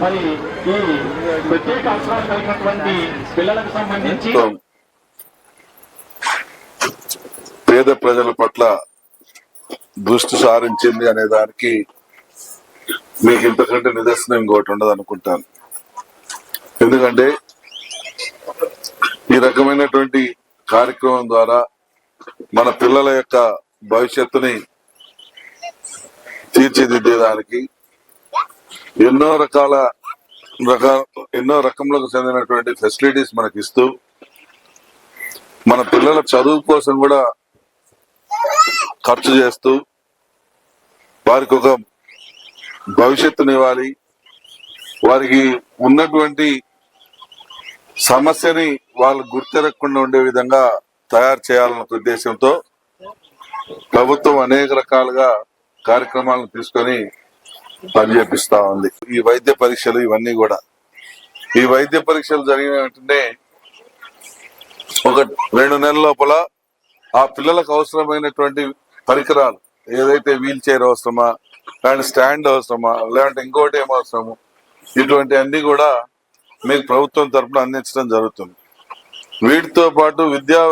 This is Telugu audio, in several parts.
మరి ఈ ప్రత్యేక అవసరాలు కలిగినటువంటి పిల్లలకు సంబంధించి పేద ప్రజల పట్ల దృష్టి సారించింది అనే దానికి మీకు ఇంతకంటే నిదర్శనం ఇంకోటి ఉండదు అనుకుంటాను. ఎందుకంటే ఈ రకమైనటువంటి కార్యక్రమం ద్వారా మన పిల్లల యొక్క భవిష్యత్తుని తీర్చిదిద్దేదానికి ఎన్నో రకములకు చెందినటువంటి ఫెసిలిటీస్ మనకి ఇస్తూ మన పిల్లల చదువు కోసం కూడా ఖర్చు చేస్తూ వారికి ఒక భవిష్యత్తునివ్వాలి, వారికి ఉన్నటువంటి సమస్యని వాళ్ళు గుర్తెరగకుండా ఉండే విధంగా తయారు చేయాలన్న ఉద్దేశంతో ప్రభుత్వం అనేక రకాలుగా కార్యక్రమాలను తీసుకొని పనిచేపిస్తా ఉంది. ఈ వైద్య పరీక్షలు ఇవన్నీ కూడా ఈ వైద్య పరీక్షలు జరిగిన వెంటనే ఒక 2 నెలల లోపల ఆ పిల్లలకు అవసరమైనటువంటి పరికరాలు ఏదైతే వీల్ చైర్ అవసరమా, లేదంటే స్టాండ్ అవసరమా, లేదంటే ఇంకోటి ఏం అవసరము, ఇటువంటి అన్ని కూడా మీకు ప్రభుత్వం తరఫున అందించడం జరుగుతుంది. వీటితో పాటు విద్యా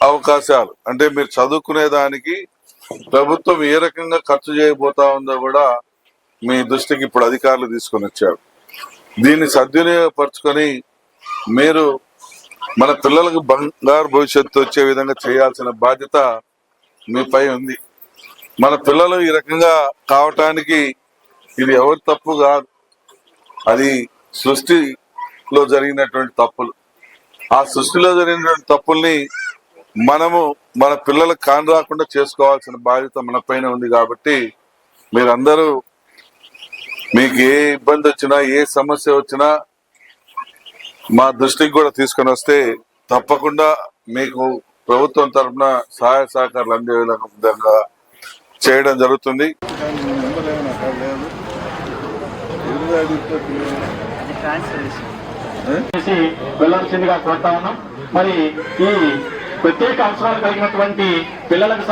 అవకాశాలు అంటే మీరు చదువుకునే దానికి ప్రభుత్వం ఏ రకంగా ఖర్చు చేయబోతా ఉందో కూడా మీ దృష్టికి ఇప్పుడు అధికారులు తీసుకొని వచ్చారు. దీన్ని సద్వినియోగపరచుకొని మీరు మన పిల్లలకు బంగారు భవిష్యత్తు వచ్చే విధంగా చేయాల్సిన బాధ్యత మీపై ఉంది. మన పిల్లలు ఈ రకంగా కావటానికి ఇది ఎవరి తప్పు కాదు, అది సృష్టిలో జరిగినటువంటి తప్పులు. ఆ సృష్టిలో జరిగినటువంటి తప్పుల్ని మనము మన పిల్లలకు కాని రాకుండా చేసుకోవాల్సిన బాధ్యత మన పైన ఉంది. కాబట్టి మీరందరూ మీకు ఏ ఇబ్బంది వచ్చినా, ఏ సమస్య వచ్చినా మా దృష్టికి కూడా తీసుకొని వస్తే తప్పకుండా మీకు ప్రభుత్వం తరఫున సహాయ సహకారాలు అందే విధంగా చేయడం జరుగుతుంది. వెళ్ళాల్సిందిగా కోరుతా ఉన్నాం. మరి ఈ ప్రత్యేక అవసరాలు కలిగినటువంటి పిల్లలకు